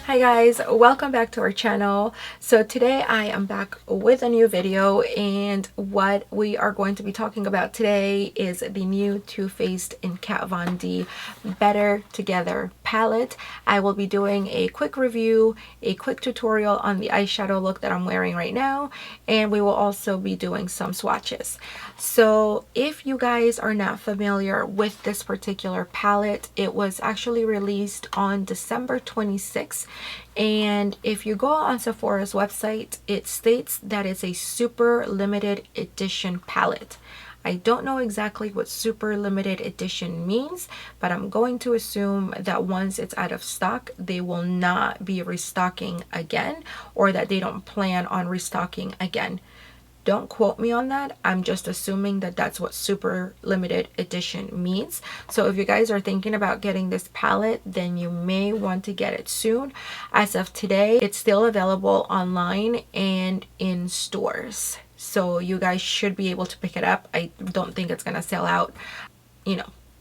Hi guys, welcome back to our channel. So today I am back with a new video, and what we are going to be talking about today is the new Too Faced in Kat Von D Better Together palette. I will be doing a quick review, a quick tutorial on the eyeshadow look that I'm wearing right now, and we will also be doing some swatches. So if you guys are not familiar with this particular palette, it was actually released on December 26th. And if you go on Sephora's website, it states that it's a super limited edition palette. I don't know exactly what super limited edition means, but I'm going to assume that once it's out of stock, they will not be restocking again, or that they don't plan on restocking again. Don't quote me on that. I'm just assuming that that's what super limited edition means. So if you guys are thinking about getting this palette, then you may want to get it soon. As of today, it's still available online and in stores. So you guys should be able to pick it up. I don't think it's going to sell out,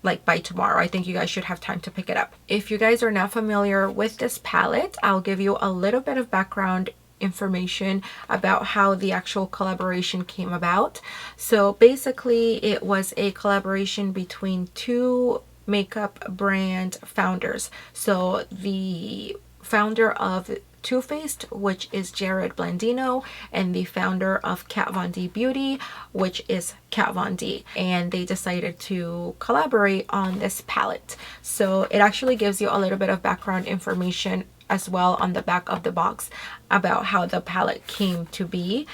like by tomorrow. I think you guys should have time to pick it up. If you guys are not familiar with this palette, I'll give you a little bit of background information about how the actual collaboration came about. So basically it was a collaboration between two makeup brand founders. So the founder of Too Faced, which is Jerrod Blandino, and the founder of Kat Von D Beauty, which is Kat Von D, and they decided to collaborate on this palette. So it actually gives you a little bit of background information as well on the back of the box about how the palette came to be.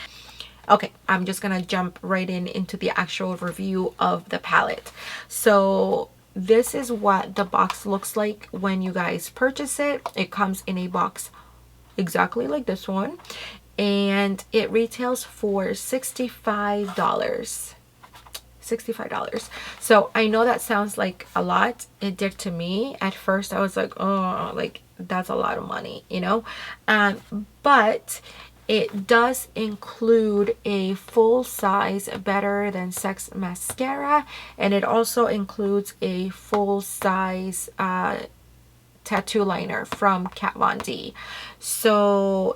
Okay, I'm just gonna jump right into the actual review of the palette. So this is what the box looks like when you guys purchase it. It comes in a box exactly like this one, and it retails for $65. So I know that sounds like a lot. It did to me at first. I was like, oh, like that's a lot of money, but it does include a full-size Better Than Sex mascara, and it also includes a full-size tattoo liner from Kat Von D. So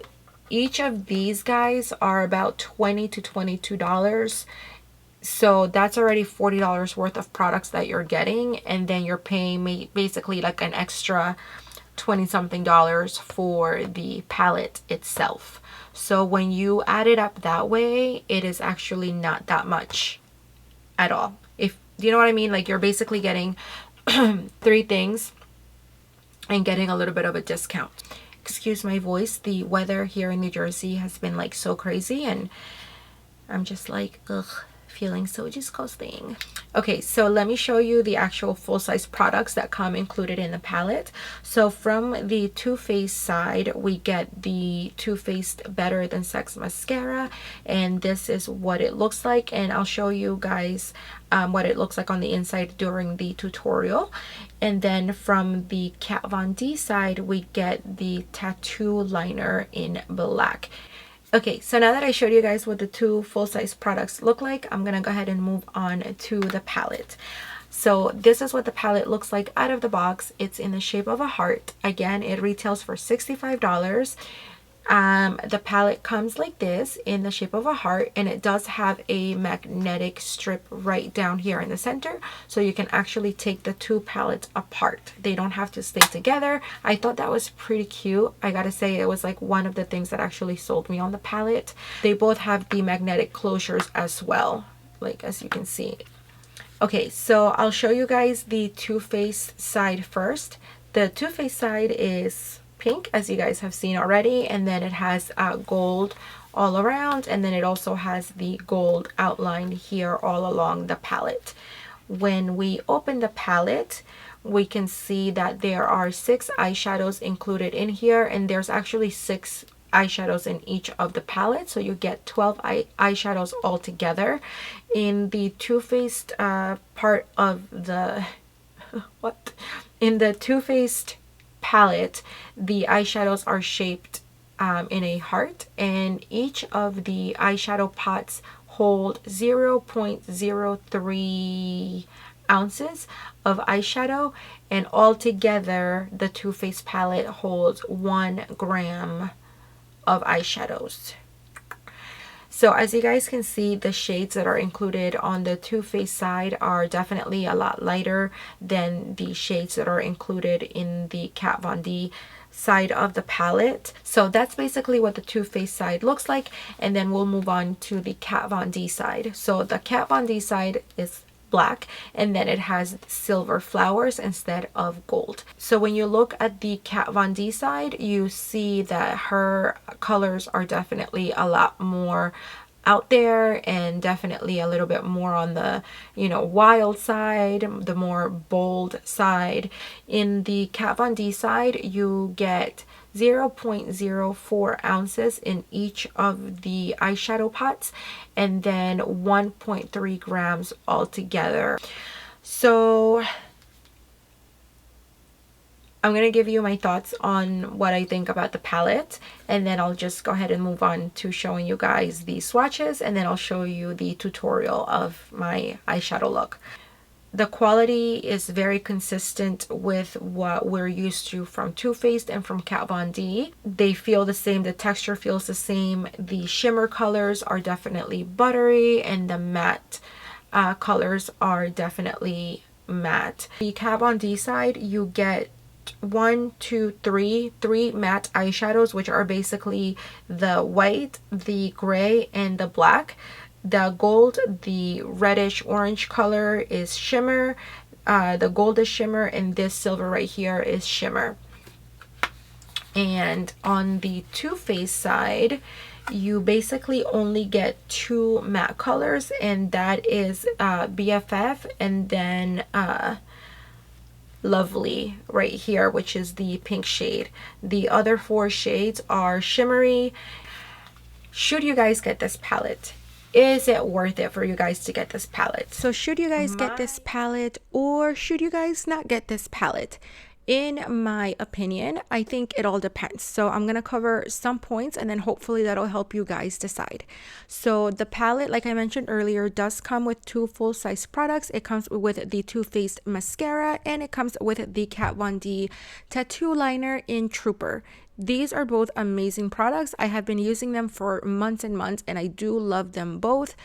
each of these guys are about $20 to $22. So that's already $40 worth of products that you're getting, and then you're paying basically like an extra 20 something dollars for the palette itself. So when you add it up that way, it is actually not that much at all. If you know what I mean, like you're basically getting three things and getting a little bit of a discount. Excuse my voice, the weather here in New Jersey has been like so crazy, and I'm just like, ugh, feeling so disgusting. Okay, so let me show you the actual full-size products that come included in the palette. So from the Too Faced side, we get the Too Faced Better Than Sex mascara, and this is what it looks like, and I'll show you guys what it looks like on the inside during the tutorial. And then from the Kat Von D side, we get the tattoo liner in black. Okay, so now that I showed you guys what the two full-size products look like, I'm gonna go ahead and move on to the palette. So this is what the palette looks like out of the box. It's in the shape of a heart. Again, it retails for $65. The palette comes like this in the shape of a heart, and it does have a magnetic strip right down here in the center, so you can actually take the two palettes apart. They don't have to stay together. I thought that was pretty cute. I gotta say, it was like one of the things that actually sold me on the palette. They both have the magnetic closures as well, like as you can see. Okay, so I'll show you guys the Too Faced side first. The Too Faced side is pink, as you guys have seen already, and then it has gold all around, and then it also has the gold outline here all along the palette. When we open the palette, we can see that there are 6 eyeshadows included in here, and there's actually 6 eyeshadows in each of the palettes, so you get 12 eyeshadows all together. In the Too Faced part of the in the Too Faced palette, the eyeshadows are shaped in a heart, and each of the eyeshadow pots hold 0.03 ounces of eyeshadow, and altogether the Too Faced palette holds 1 gram of eyeshadows. So as you guys can see, the shades that are included on the Too Faced side are definitely a lot lighter than the shades that are included in the Kat Von D side of the palette. So that's basically what the Too Faced side looks like, and then we'll move on to the Kat Von D side. So the Kat Von D side is black, and then it has silver flowers instead of gold. So when you look at the Kat Von D side, you see that her colors are definitely a lot more out there and definitely a little bit more on the, you know, wild side, the more bold side. In the Kat Von D side, you get 0.04 ounces in each of the eyeshadow pots, and then 1.3 grams altogether. So I'm going to give you my thoughts on what I think about the palette, and then I'll just go ahead and move on to showing you guys the swatches, and then I'll show you the tutorial of my eyeshadow look. The quality is very consistent with what we're used to from Too Faced and from Kat Von D. They feel the same, the texture feels the same. The shimmer colors are definitely buttery, and the matte colors are definitely matte. The Kat Von D side, you get three matte eyeshadows, which are basically the white, the gray, and the black. The gold, the reddish orange color is shimmer, the gold is shimmer, and this silver right here is shimmer. And on the Too Faced side, you basically only get 2 matte colors, and that is BFF and then Lovely right here, which is the pink shade. The other 4 shades are shimmery. Should you guys get this palette? Is it worth it for you guys to get this palette? So should you guys get this palette, or should you guys not get this palette? In my opinion, I think it all depends. So I'm going to cover some points, and then hopefully that'll help you guys decide. So the palette, like I mentioned earlier, does come with 2 full-size products. It comes with the Too Faced mascara, and it comes with the Kat Von D tattoo liner in Trooper. These are both amazing products. I have been using them for months and months, and I do love them both.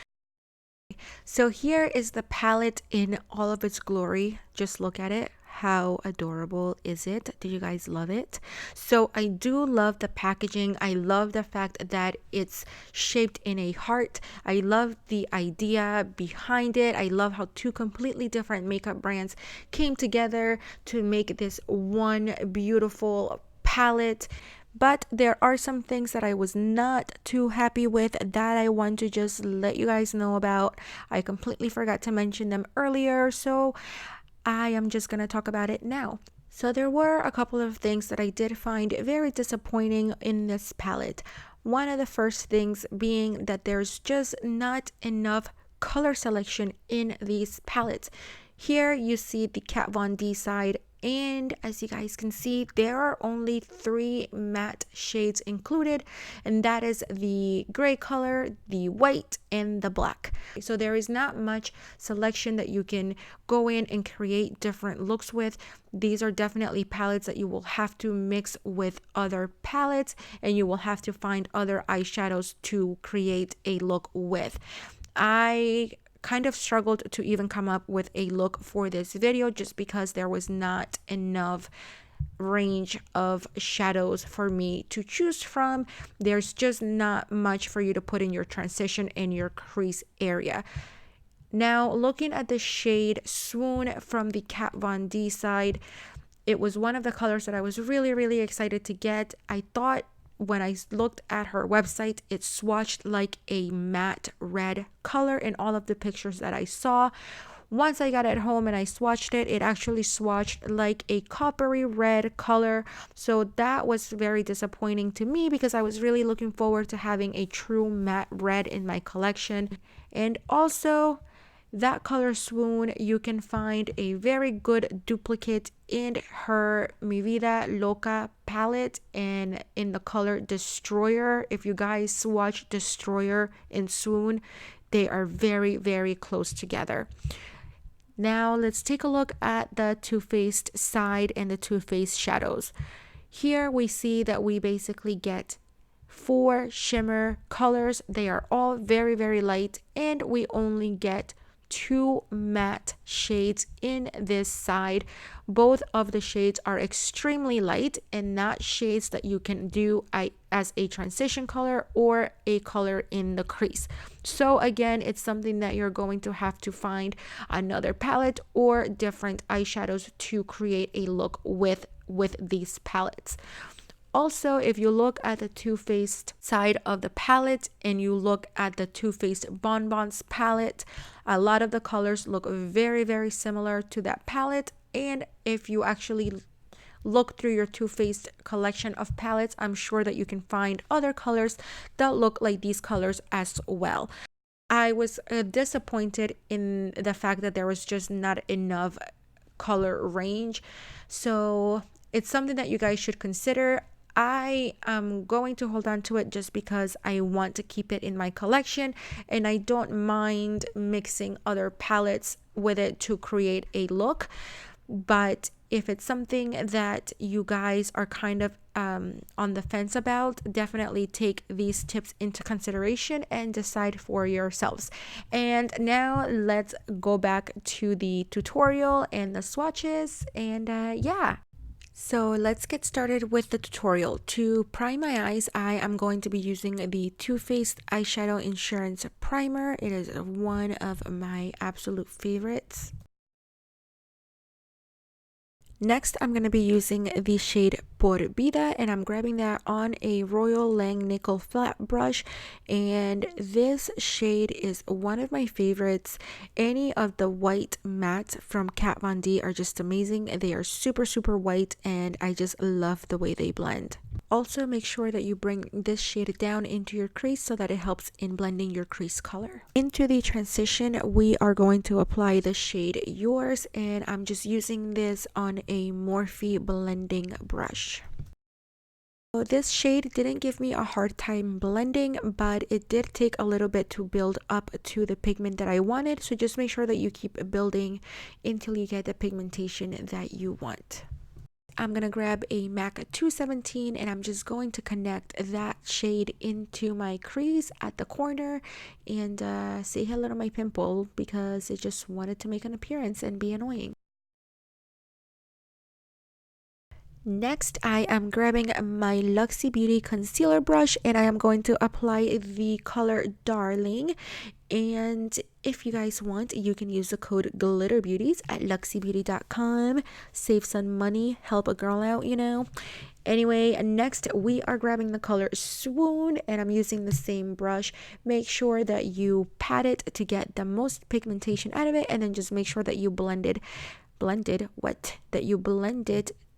So here is the palette in all of its glory. Just look at it. How adorable is it? Do you guys love it? So I do love the packaging. I love the fact that it's shaped in a heart. I love the idea behind it. I love how 2 completely different makeup brands came together to make this one beautiful palette. But there are some things that I was not too happy with that I want to just let you guys know about. I completely forgot to mention them earlier, so I am just going to talk about it now. So there were a couple of things that I did find very disappointing in this palette. One of the first things being that there's just not enough color selection in these palettes. Here you see the Kat Von D side, and as you guys can see, there are only 3 matte shades included, and that is the gray color, the white, and the black. So there is not much selection that you can go in and create different looks with. These are definitely palettes that you will have to mix with other palettes, and you will have to find other eyeshadows to create a look with. I kind of struggled to even come up with a look for this video just because there was not enough range of shadows for me to choose from. There's just not much for you to put in your transition and your crease area. Now, looking at the shade Swoon from the Kat Von D side, it was one of the colors that I was really excited to get. I thought when I looked at her website, it swatched like a matte red color in all of the pictures that I saw. Once I got it home and I swatched it, it actually swatched like a coppery red color. So that was very disappointing to me because I was really looking forward to having a true matte red in my collection. And also, that color Swoon, you can find a very good duplicate in her Mi Vida Loca palette and in the color Destroyer. If you guys swatch Destroyer and Swoon, they are very close together. Now let's take a look at the Too Faced side and the Too Faced shadows. Here we see that we basically get 4 shimmer colors. They are all very, very light, and we only get 2 matte shades in this side. Both of the shades are extremely light and not shades that you can do as a transition color or a color in the crease. So again, it's something that you're going to have to find another palette or different eyeshadows to create a look with these palettes. Also, if you look at the Too Faced side of the palette and you look at the Too Faced Bonbons palette, a lot of the colors look very, very similar to that palette. And if you actually look through your Too Faced collection of palettes, I'm sure that you can find other colors that look like these colors as well. I was disappointed in the fact that there was just not enough color range. So it's something that you guys should consider. I am going to hold on to it just because I want to keep it in my collection, and I don't mind mixing other palettes with it to create a look. But if it's something that you guys are kind of on the fence about, definitely take these tips into consideration and decide for yourselves. And now let's go back to the tutorial and the swatches, and yeah. So let's get started with the tutorial. To prime my eyes, I am going to be using the Too Faced Eyeshadow Insurance Primer. It is one of my absolute favorites. Next, I'm going to be using the shade Por Vida, and I'm grabbing that on a Royal Langnickel flat brush. And this shade is one of my favorites. Any of the white mattes from Kat Von D are just amazing. They are super, super white, and I just love the way they blend. Also, make sure that you bring this shade down into your crease so that it helps in blending your crease color. Into the transition, we are going to apply the shade Yours, and I'm just using this on a Morphe blending brush. So this shade didn't give me a hard time blending, but it did take a little bit to build up to the pigment that I wanted. So just make sure that you keep building until you get the pigmentation that you want. I'm going to grab a MAC 217 and I'm just going to connect that shade into my crease at the corner and say hello to my pimple because it just wanted to make an appearance and be annoying. Next, I am grabbing my Luxie Beauty concealer brush and I am going to apply the color Darling. And if you guys want, you can use the code GlitterBeauties at luxiebeauty.com. Save some money, help a girl out, you know. Anyway, next we are grabbing the color Swoon and I'm using the same brush. Make sure that you pat it to get the most pigmentation out of it, and then just make sure that you blend it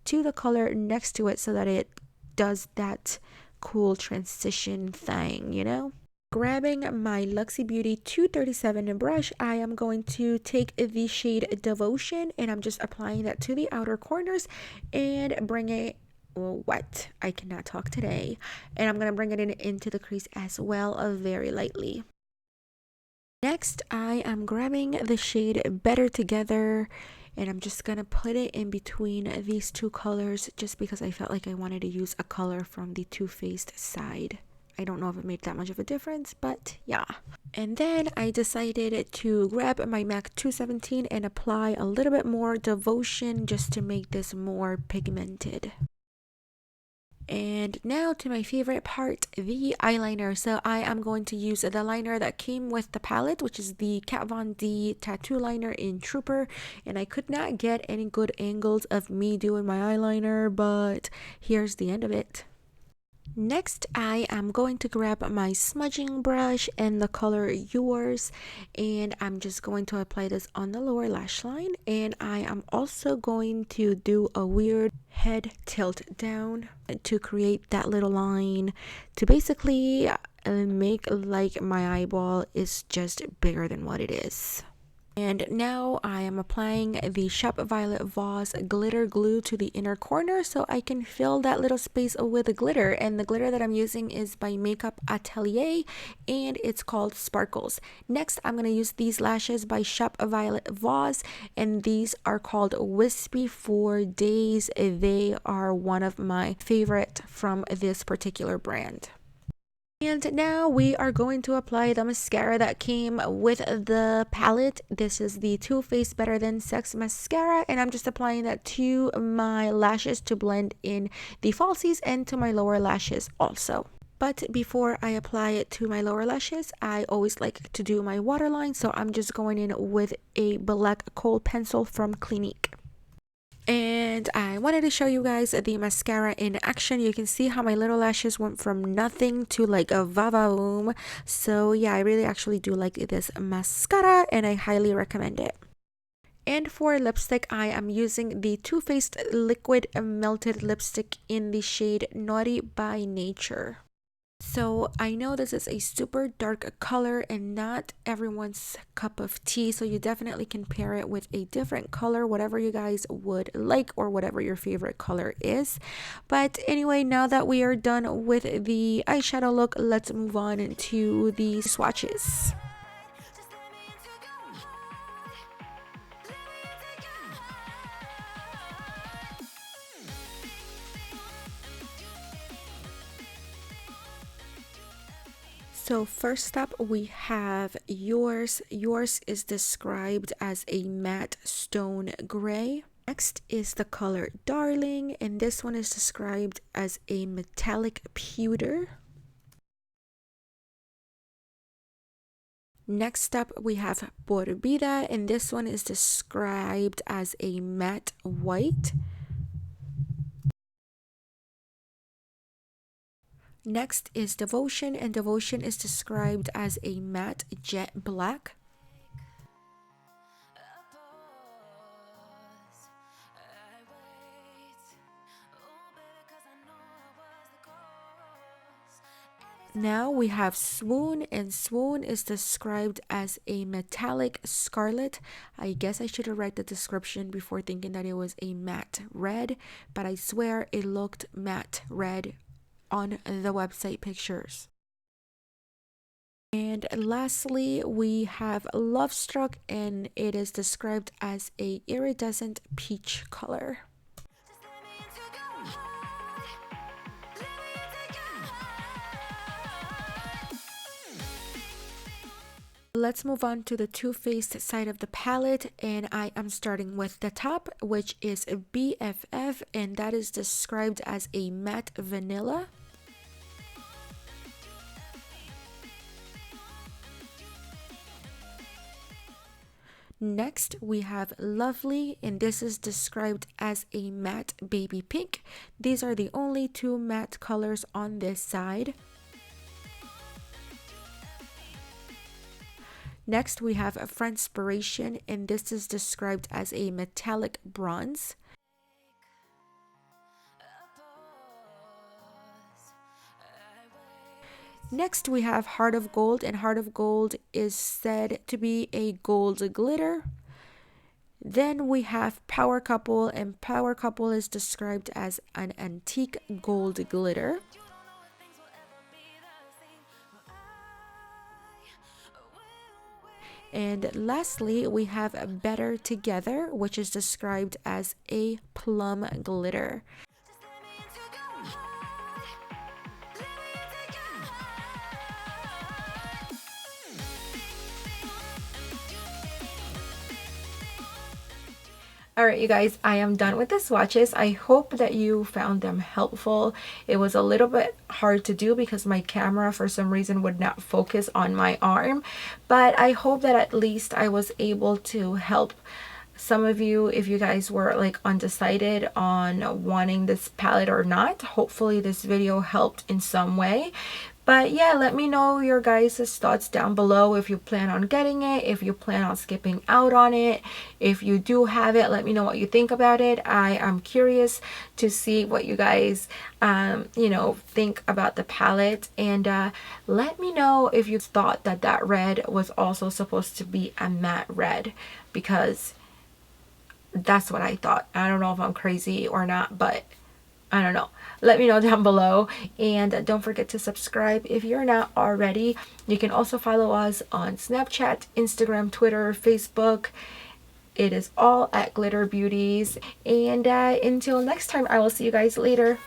to the color next to it so that it does that cool transition thing, you know. Grabbing my Luxie Beauty 237 brush, I am going to take the shade Devotion and I'm just applying that to the outer corners and bring it, what? I cannot talk today. And I'm going to bring it into the crease as well, very lightly. Next, I am grabbing the shade Better Together and I'm just gonna put it in between these two colors just because I felt like I wanted to use a color from the Too Faced side. I don't know if it made that much of a difference, but yeah. And then I decided to grab my MAC 217 and apply a little bit more Devotion just to make this more pigmented. And now to my favorite part, the eyeliner. So I am going to use the liner that came with the palette, which is the Kat Von D tattoo liner in Trooper. And I could not get any good angles of me doing my eyeliner, but here's the end of it. Next, I am going to grab my smudging brush and the color Yours, and I'm just going to apply this on the lower lash line. And I am also going to do a weird head tilt down to create that little line to basically make like my eyeball is just bigger than what it is. And now I am applying the Shop Violet Voss glitter glue to the inner corner so I can fill that little space with glitter. And the glitter that I'm using is by Makeup Atelier and it's called Sparkles. Next, I'm going to use these lashes by Shop Violet Voss, and these are called Wispy for Days. They are one of my favorite from this particular brand. And now we are going to apply the mascara that came with the palette. This is the Too Faced Better Than Sex Mascara, and I'm just applying that to my lashes to blend in the falsies and to my lower lashes also. But before I apply it to my lower lashes, I always like to do my waterline, so I'm just going in with a black kohl pencil from Clinique. And I wanted to show you guys the mascara in action. You can see how my little lashes went from nothing to like a va-va-boom. So yeah, I really actually do like this mascara and I highly recommend it. And for lipstick, I am using the Too Faced Liquid Melted Lipstick in the shade Naughty by Nature. So I know this is a super dark color and not everyone's cup of tea, so you definitely can pair it with a different color, whatever you guys would like or whatever your favorite color is. But anyway, now that we are done with the eyeshadow look, let's move on to the swatches. So first up we have yours. Yours is described as a matte stone gray. Next is the color Darling, and this one is described as a metallic pewter. Next up we have Por Vida, and this one is described as a matte white. Next is Devotion, and Devotion is described as a matte jet black. Now we have Swoon, and Swoon is described as a metallic scarlet. I guess I should have read the description before thinking that it was a matte red, but I swear it looked matte red on the website pictures. And lastly, we have Love Struck, and it is described as a iridescent peach color. Let's move on to the Too Faced side of the palette, and I am starting with the top, which is BFF, and that is described as a matte vanilla. Next, we have Lovely, and this is described as a matte baby pink. These are the only two matte colors on this side. Next, we have a Friendspiration, and this is described as a metallic bronze. Next, we have Heart of Gold, and Heart of Gold is said to be a gold glitter. Then we have Power Couple, and Power Couple is described as an antique gold glitter. And lastly, we have Better Together, which is described as a plum glitter. Alright, you guys, I am done with the swatches. I hope that you found them helpful. It was a little bit hard to do because my camera for some reason would not focus on my arm, but I hope that at least I was able to help some of you if you guys were like undecided on wanting this palette or not. Hopefully this video helped in some way. But yeah, let me know your guys' thoughts down below if you plan on getting it, if you plan on skipping out on it. If you do have it, let me know what you think about it. I am curious to see what you guys, you know, think about the palette. And let me know if you thought that that red was also supposed to be a matte red, because that's what I thought. I don't know if I'm crazy or not, but I don't know. Let me know down below, and don't forget to subscribe if you're not already. You can also follow us on Snapchat, Instagram, Twitter, Facebook. It is all at GlitterBeauties. And until next time, I will see you guys later.